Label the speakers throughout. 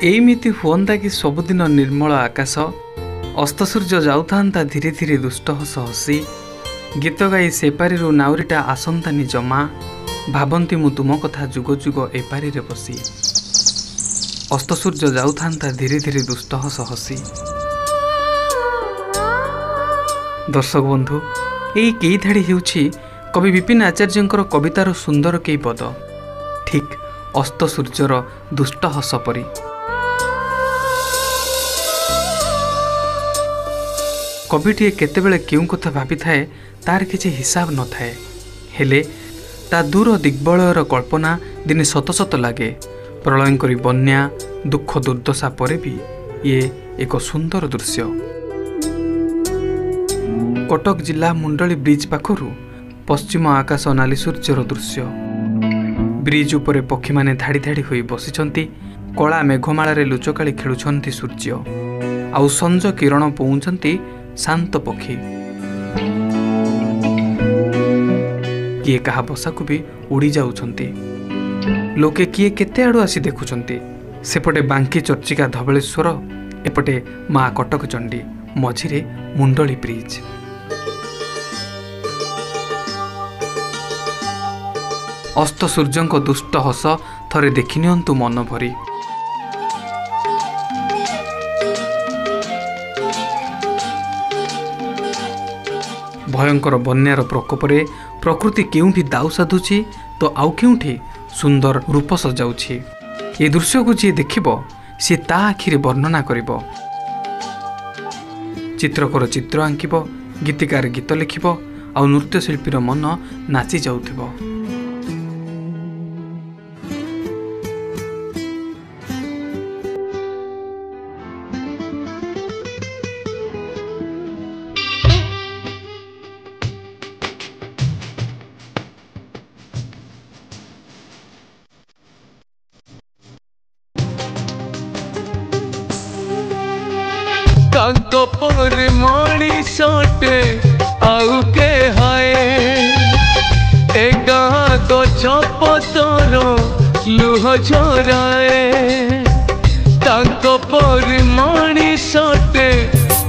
Speaker 1: एमिति हुअंता कि सबुदिन निर्मल आकाश अस्त सूर्य जाऊता धीरे धीरे दुष्ट हस हसी गीत गाई सेपारी नाउरीटा आसंतानी जमा भावंती मु तुम कथा जुग जुग एपारी रे बसी अस्त सूर्य जाऊता धीरे धीरे दुष्ट हस हसी। दर्शक बंधु यही कई धाड़ी हेउछि कवि विपिन आचार्यंकर कवितार सुंदर कई पद ठीक अस्त सूर्यर दुष्ट हस परी। कविटीए केतेबेले केउं कथा भाबी थाए तार किछि हिसाब न थाए हेले ता दूर दिग्बलयर कल्पना दिने शत शत लागे। प्रलयंकरी बन्या दुख दुर्दशा परे भी ये एक सुंदर दृश्य। कटक जिला मुंडली ब्रिज पाखरु पश्चिम आकाश नाली सूर्यर दृश्य। ब्रिज उपरे पक्षी माने धाड़ी धाड़ी होई बसिछंती। कला मेघमाला रे लुचकाली खेलुछंती सूर्य आउ संज किरण पहुंचंती शांत पक्षी। किए कहा बसाकू भी उड़ी जाउछंती। लोके किए केते आडू आसी देखुछंती। सेपटे बांकी चर्चिका धवलेश्वर एपटे माँ कटक चंडी मझिरे मुंडली ब्रिज। अस्त सूर्यंक दुष्ट हस थरे देखिनियंतु मन भरी। भयंकर बन्यार प्रकोपरे प्रकृति केउठी दाउ साधुछि तो आउ केउठी सुंदर रूप सजाउछि। ए दृश्य को जी देखिबो सी ता आखिरे वर्णना करिबो। चित्रकर चित्र आंकिबो, गीतिकार गीत लिखिबो आउ नृत्यशिल्पीर मन नाची जाउथिबो।
Speaker 2: ताको पर मणिषटे आउ के हाय ए गाँ गछ पतर लुह झराए। ताको पर मणिषटे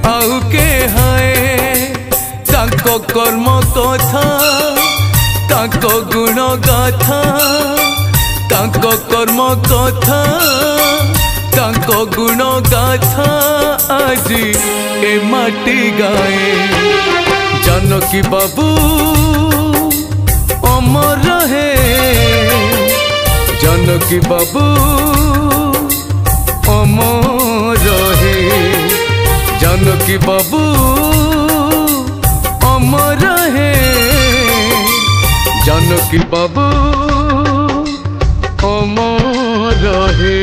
Speaker 2: आउ के हाय ताको कर्म कथा ताको गुण गाथा ताको कर्म कथा ताको गुण गाथा आज ए माटी गाए। जानकी बाबू अमर है जानकी बाबू अमर है जानकी बाबू अमर है जानकी बाबू अमर है।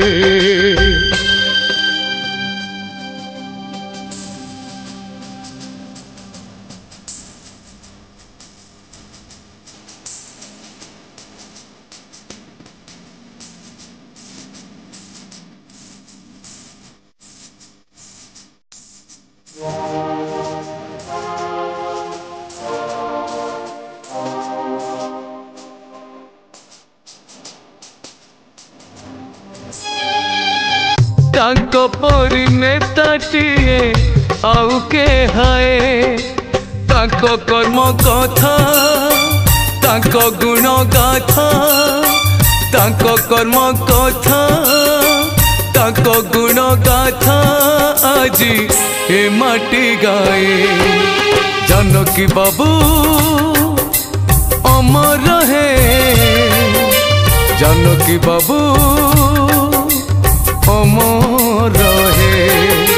Speaker 2: ताको परी नेताटिए आउ के हाय ताको कर्म कथा ताको गुण गाथा ताको कर्म कथा ताको गुण गाथा आज ए माटी गाए। जानकी बाबू अमर है जानकी बाबू अमर है।